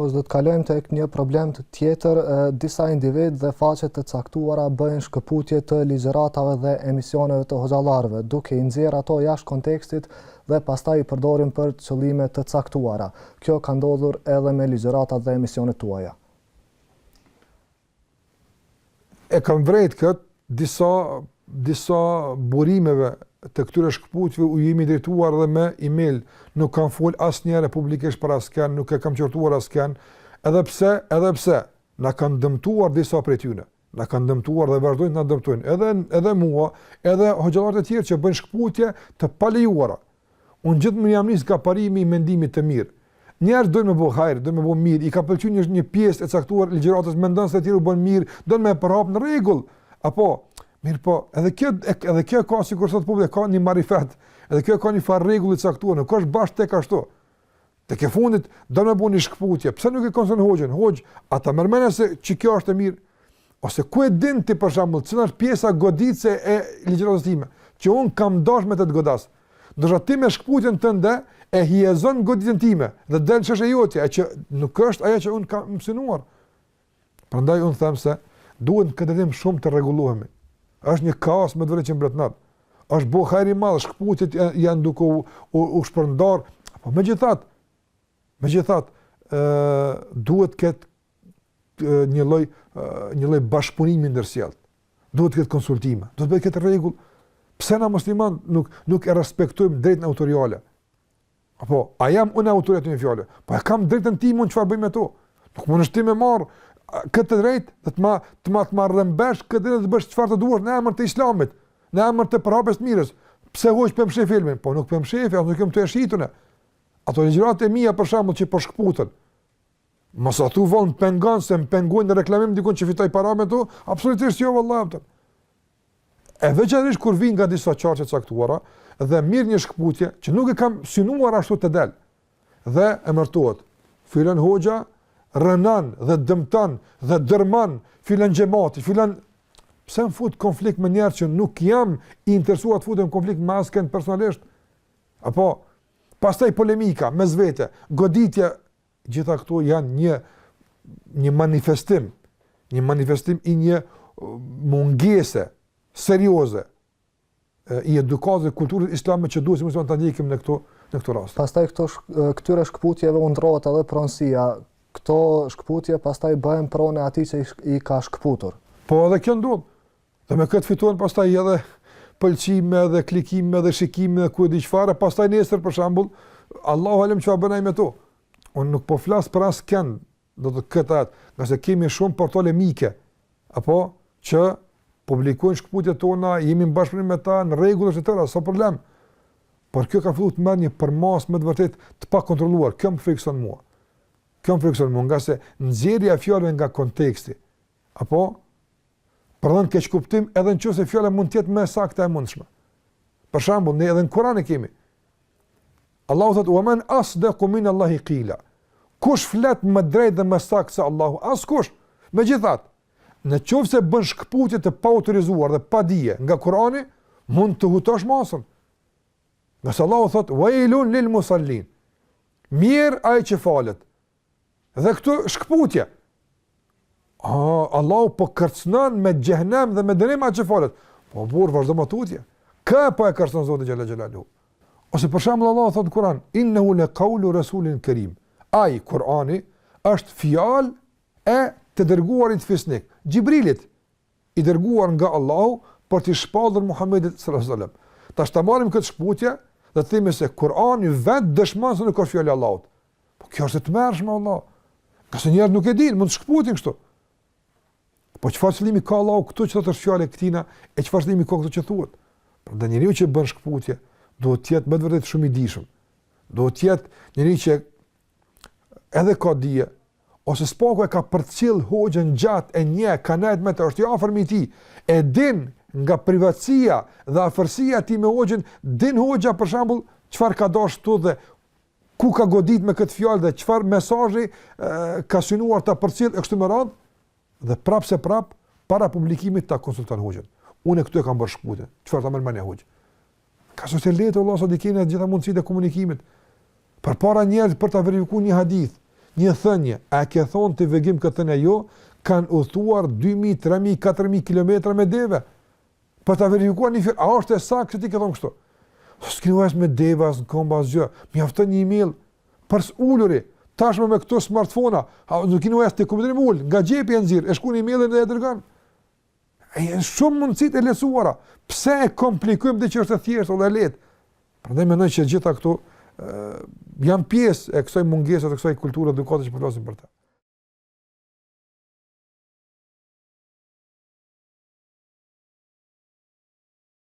Po do të kalojmë tek një problem tjetër, disa individ dhe faqe të caktuara bëjnë shkëputje të ligjëratave dhe emisioneve të hoxhallarëve, duke i nxjerrë ato jashtë kontekstit dhe pastaj i përdorin për qëllime të caktuara. Kjo ka ndodhur edhe me ligjëratat dhe emisionet tuaja. E kam vrejt këtë disa burimeve të këtyre shkëputjeve u jemi drejtuar dhe me email, nuk kam fol asnjëherë publikisht për asken, nuk e kam qortuar asken, edhe pse na kanë dëmtuar disa prej tyre. Na kanë dëmtuar dhe vazhdojnë të na dëmtojnë, edhe mua, edhe hoxhallarët e tjerë që bëjnë shkëputje të palejuara. Unë gjithmonë jam nis nga parimi i mendimit të mirë. Njerëz dojnë me bëu hajër, dojnë me bëu mirë, i ka pëlqyer një pjesë e caktuar ligjëratës, mendon se të tjerë u bën mirë, don me përhap në rregull. Apo mirë po, edhe kjo ka sikur sot publik ka një marifet, edhe kjo ka një farë rregull të caktuar, nuk është bash tek ashtu. Tek e fundit do më bëni shkëputje. Pse nuk e konson hoxhën? Hoxh, ata mërmendën se kjo është e mirë. Ose ku e din ti për shembull, cila është pjesa goditse e ligjëratës time, që un kam dash me të godas. Do të me shkëputjen tënde e hiezon goditjen time dhe del çështë jote, që nuk është ajo që un kam mësuar. Prandaj un them se duhet këtë dim shumë të rregullohemi. Është një kaos me vërtet që mbretnat. Është bo hajri madh, shkëputjet janë duke u shpërndar, po megjithatë duhet këtë një lloj bashkëpunimi ndërsjellë. Duhet këtë konsultime, duhet bëhet këtë rregull. Pse na musliman nuk e respektojmë drejtën autoriale? Apo a jam unë autoritet në fjalë? Po e kam drejtën tim unë çfarë bëj me to? Nuk mund të më marr këtë drejtë dhe të ma rrëmbesh këtë drejtë të bësh çfarë të duash në emër të Islamit, në emër të përhapjes të mirës. Pse hoq për mshë filmin? Po nuk për mshë, as nuk jam të shitune. Ato ligjëratë e mia për shembull që po shkputen. Mos atu von pengon se më pengojnë në reklamim dikun që fitoj para me to, absolutisht jo vallahi. E veçanërisht kur vin nga disa çarçe caktuara dhe mirë një shkputje që nuk e kam synuar ashtu të del. Dhe emërtohet filan hoxha rënan dhe dëmton dhe dërman filan xhamati, filan pse më fut konflikt me njerëz që nuk jam i interesuar të futem konflikt me asken personalisht. Apo pastaj polemika mes vete, goditja, gjitha këto janë një manifestim i një mungese serioze i edukatës dhe kulturës islame që duhet si ta ndjekim në këto rast. Pastaj këtyre shkëputjeve u ndrohet edhe pronësia. Këto shkëputje pastaj bëhen pronë atij që i ka shkëputur. Po edhe kjo ndodh. Dhe me këtë fitohen pastaj edhe pëlqime dhe klikime dhe shikime dhe ku e di çfarë, pastaj nesër për shembull, Allahu alem çfarë bënaj me to. Unë nuk po flas për askën, do të këtë atë, nga se kemi shumë portale mike, apo që publikojnë shkëputjet tona, jemi në bashkëpunim me ta, në rregull është tëra, s'ka problem. Por kjo ka filluar të merr një përmas me të vërtet të pa kontrolluar. Kjo më frikson mua. Nga se nxjerrja e fjalëve nga konteksti. Apo për dhënë keq kuptim edhe nëse fjala mund të jetë më saktë e mundshme. Për shembull, ne edhe në Kur'an e kemi. Allahu thotë: "Wa man asdaqu min Allahi qila." Kush flet më drejt dhe më saktë se Allahu? Askush. Megjithatë, nëse bën shkëputje të paautorizuar dhe pa dije nga Kur'ani, mund të hutosh masën. Nëse Allahu thotë: "Wailun lil musallin." Mirë ai që falet. Dhe këtu shkëputje. Allahu po kërcënon me xhehenem dhe me dënim atë që falet. Po burr vazhdo më tutje. Kë po e kërcënon Zoti xhalla xhelalu. Ose për shembull Allahu thotë në Kur'an: "Innehu laqawlu rasulin karim." Ai Kur'ani është fjalë e të dërguarit fisnik, Gjibrilit, i dërguar nga Allahu për të shpallur Muhamedit sallallahu alaihi wasallam. Tash ta marrim këtë shkputje dhe të themi se Kur'ani vetë dëshmon se nuk është fjalë e Allahut. Po kjo është e tmerrshme Allah. Ka se njerëz nuk e dinë, mund të shkputin kështu. Po çfarë qëllimi ka Allahu këtu që thotë fjalë këtina e çfarë qëllimi ka këtu që thuhet? Prandaj njeriu që bën shkputje duhet të jetë më vërtet shumë i dijshëm. Duhet të jetë njeriu që edhe ka dije, ose s'pako e ka përcjell hoxhën gjatë e një kanet me të është i afër me ti, e din nga privatësia dhe afërsia e tij me hoxhën, din hoxha për shembull çfarë ka dashur këtu dhe ku ka godit me këtë fjalë dhe çfarë mesazhi ka synuar ta përcjell e kështu me radhë, dhe prapse para publikimit ta konsulton hoxhën. Unë këtu e kam bërë shkputje. Çfarë ta merr hoxhë? Ka societet Allah sot i kanë të gjitha mundësitë e komunikimit. Përpara njerëz për ta verifikuar një hadith, një thënie, a ke thonë të vegim këtë thënie jo, kanë udhëtuar 2000, 3000, 4000 kilometra me deve. Për ta verifikuar një a është e saktë që ti ke thonë kështu. S'krijues me deva, në komba asgjë. Mjafton një email për uluri. Tashmë me këto smartphone-a, nuk keni as te kompjuteri më ul, nga xhepi e nxirr, e shkruan emailin dhe e dërgon. Janë shumë mundësitë e lehtësuara. Pse e komplikojmë dhe që është e thjeshtë dhe e lehtë? Prandaj mendoj që gjitha këto janë pjesë e kësaj mungese të kësaj kulture edukate që po flasim për ta.